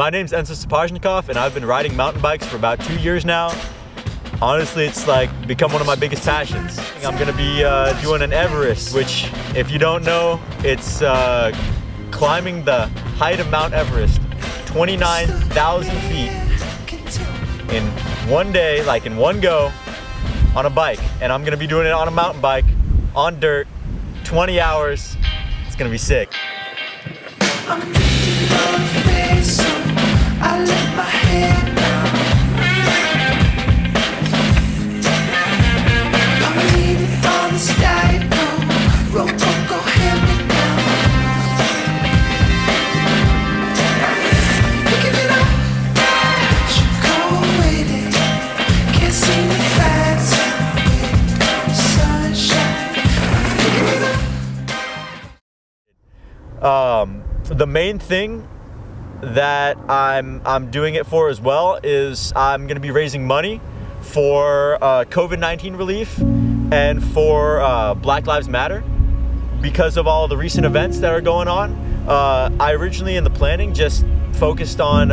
My name's Enzo Sapojnikoff, and I've been riding mountain bikes for about 2 years now. Honestly, it's like become one of my biggest passions. I'm gonna be doing an Everest, which, if you don't know, it's climbing the height of Mount Everest, 29,000 feet in one day, like in one go, on a bike. And I'm gonna be doing it on a mountain bike, on dirt, 20 hours. It's gonna be sick. The main thing that I'm doing it for as well is I'm going to be raising money for COVID-19 relief and for Black Lives Matter because of all the recent events that are going on. I originally in the planning just focused on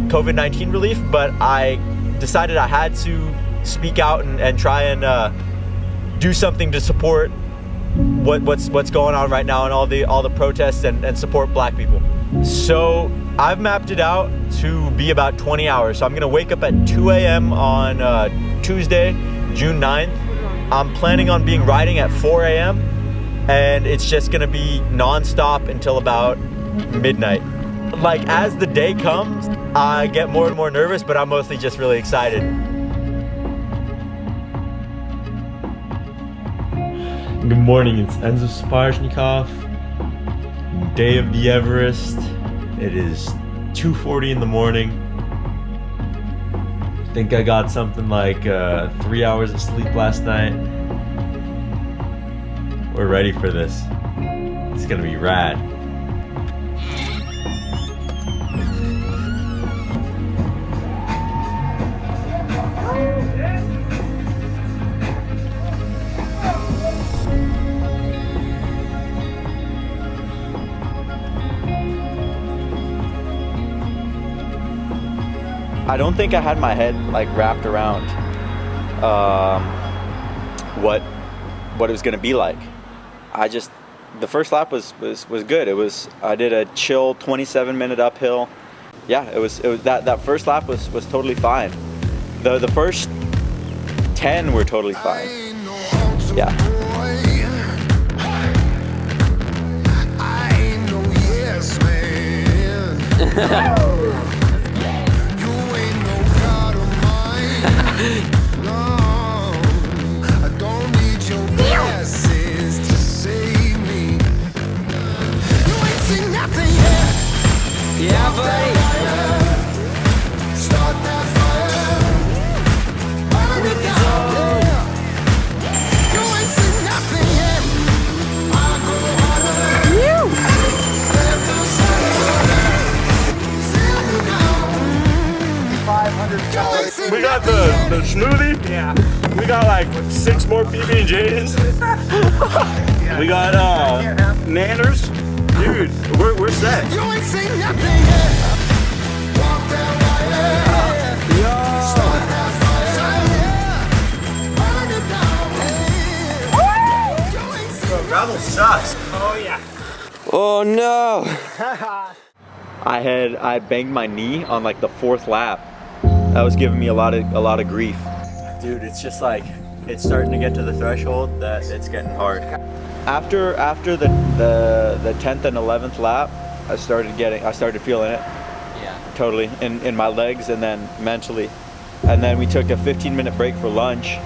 COVID-19 relief, but I decided I had to speak out and try and do something to support what's going on right now and all the protests and support black people. So I've mapped it out to be about 20 hours. So I'm gonna wake up at 2 a.m. on Tuesday, June 9th. I'm planning on being riding at 4 a.m. and it's just gonna be non-stop until about midnight. Like, as the day comes, I get more and more nervous, but I'm mostly just really excited. Good morning, it's Enzo Sapojnikoff, day of the Everest. It is 2:40 in the morning. I think I got something like 3 hours of sleep last night. We're ready for this. It's gonna be rad. I don't think I had my head like wrapped around what it was gonna be like. The first lap was good. I did a chill 27-minute uphill. Yeah, it was that first lap was totally fine. The first 10 were totally fine. Yeah. Yeah, buddy. Start that fire. Burn it down. You ain't seen nothing yet. I go harder. We got the smoothie. Yeah. We got like 6 more PB&Js. We got nanners. Dude, we're set. You ain't seen nothing yet. Walk that wire. Start that fire. Burn it down. You ain't seen Bro, gravel sucks. Oh yeah. Oh no. I banged my knee on like the 4th lap. That was giving me a lot of grief. Dude, it's just like, it's starting to get to the threshold that it's getting hard. After the 10th and 11th lap, I started feeling it. Yeah. Totally, in my legs and then mentally. And then we took a 15-minute break for lunch.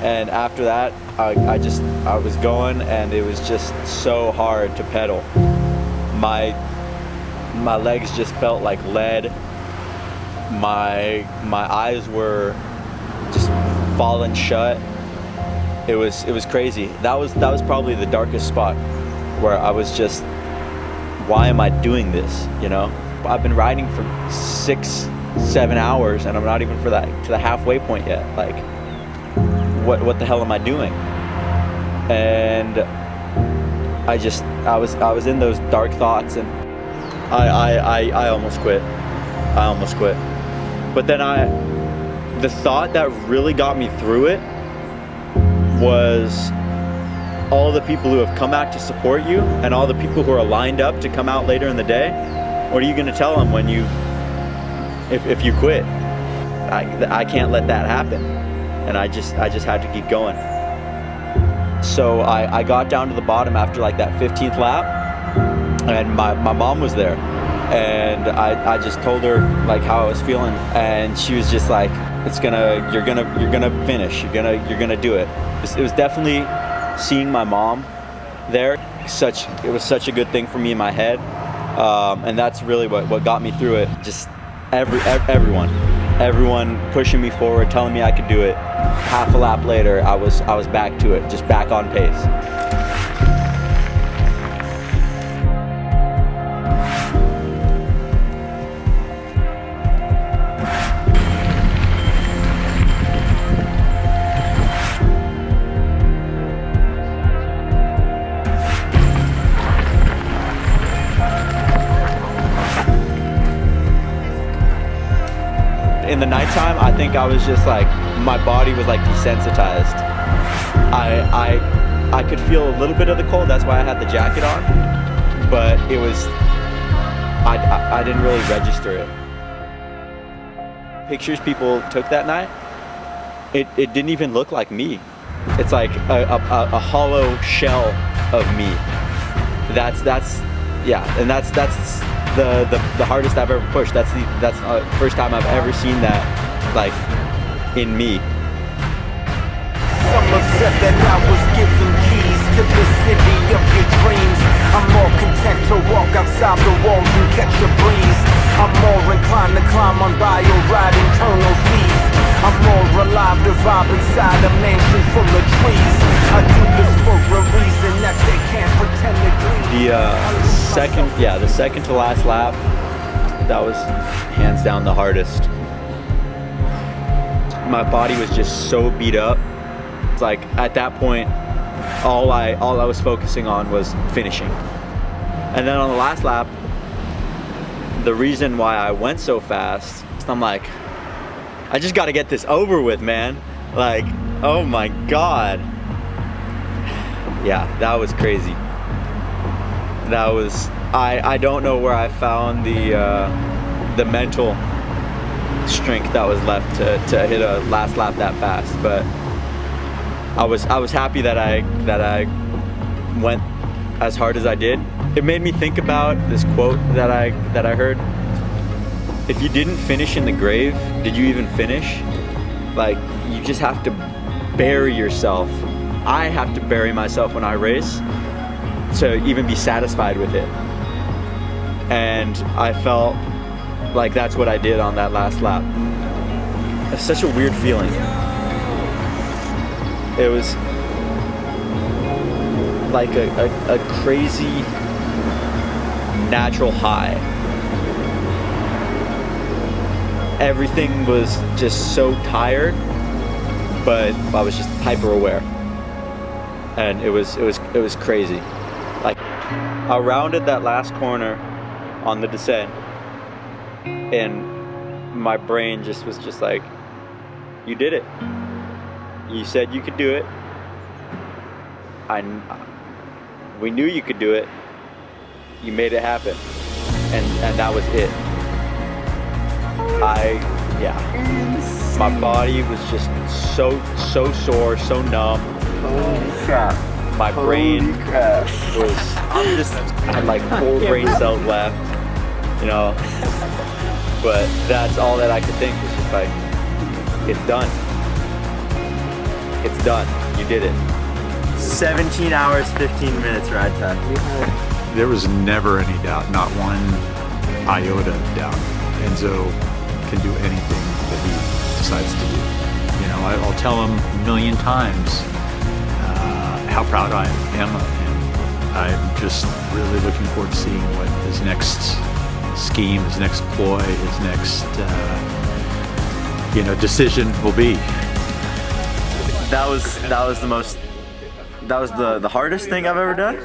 And after that, I was going, and it was just so hard to pedal. My legs just felt like lead. My eyes were just falling shut. It was crazy. That was probably the darkest spot where I was just, why am I doing this? You know, I've been riding for 6-7 hours, and I'm not even to the halfway point yet. Like, what the hell am I doing? And I was in those dark thoughts, and I almost quit. I almost quit. But then the thought that really got me through it was all the people who have come out to support you and all the people who are lined up to come out later in the day. What are you gonna tell them when if you quit? I can't let that happen. And I just had to keep going. So I got down to the bottom after like that 15th lap, and my mom was there, and I just told her like how I was feeling, and she was just like, you're gonna finish, you're gonna do it. It was definitely seeing my mom there. It was such a good thing for me in my head, and that's really what got me through it. Just everyone pushing me forward, telling me I could do it. Half a lap later, I was back to it, just back on pace. In the nighttime, I think I was just like, my body was like desensitized. I could feel a little bit of the cold, that's why I had the jacket on, but it was, I didn't really register it. Pictures people took that night, it didn't even look like me. It's like a hollow shell of me. That's the hardest I've ever pushed. That's the first time I've ever seen that, like, in me. Someone said that I was given keys to the city of your dreams. I'm more content to walk outside the walls and catch a breeze. I'm more inclined to climb on bio ride internal seas. I'm more alive to vibe inside a mansion full of trees. I do this for a reason that they can't pretend to dream. The second to last lap, that was hands down the hardest. My body was just so beat up. It's like at that point, all I was focusing on was finishing. And then on the last lap, the reason why I went so fast, I'm like, I just got to get this over with, man. Like, oh my God. Yeah, that was crazy. That was, I don't know where I found the mental strength that was left to hit a last lap that fast, but I was happy that I went as hard as I did. It made me think about this quote that I heard. If you didn't finish in the grave, did you even finish? Like, you just have to bury yourself. I have to bury myself when I race to even be satisfied with it. And I felt like that's what I did on that last lap. It's such a weird feeling. It was like a crazy natural high. Everything was just so tired, but I was just hyper aware, and it was crazy. Like, I rounded that last corner on the descent, and my brain was just like, you did it. You said you could do it. We knew you could do it. You made it happen, and that was it. My body was just so sore, so numb. Holy crap. My brain I had like 4 brain cells left, you know. But that's all that I could think was just like, it's done. It's done. You did it. 17 hours, 15 minutes ride time. There was never any doubt, not one iota of doubt. Enzo can do anything that he decides to do. You know, I'll tell him a million times how proud I am of him. I'm just really looking forward to seeing what his next scheme, his next ploy, his next decision will be. That was the hardest thing I've ever done.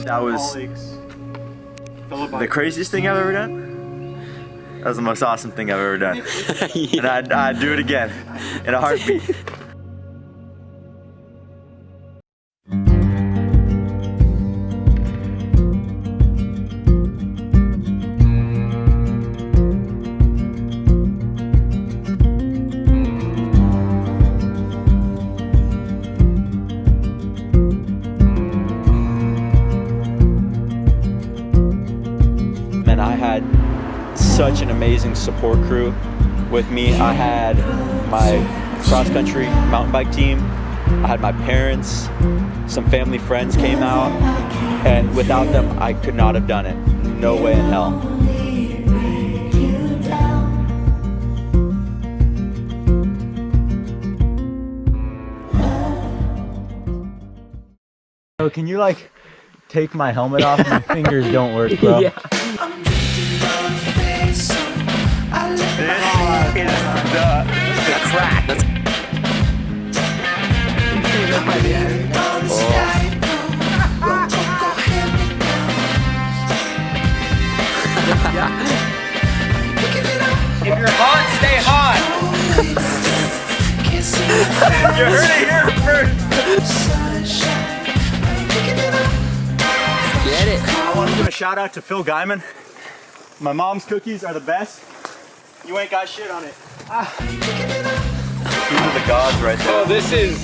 That was the craziest thing I've ever done. That was the most awesome thing I've ever done. And I'd do it again in a heartbeat. And I had such an amazing support crew with me. I had my cross-country mountain bike team. I had my parents. Some family friends came out. And without them, I could not have done it. No way in hell. So can you like take my helmet off? My fingers don't work, bro. Yeah. The crack. If you're hot, stay hot. You heard it here first. Get it. I want to give a shout out to Phil Guyman. My mom's cookies are the best. You ain't got shit on it. These are the gods right there. Oh, this is.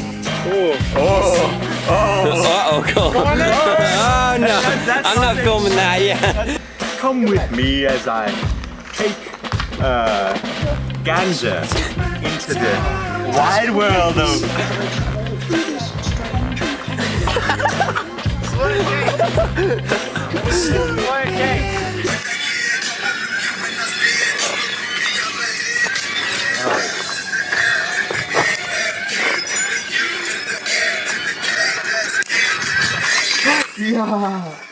Uh-oh, cool. Oh, no. I'm not filming that yet. Come with me as I take ganja into the wide world of. Yeah.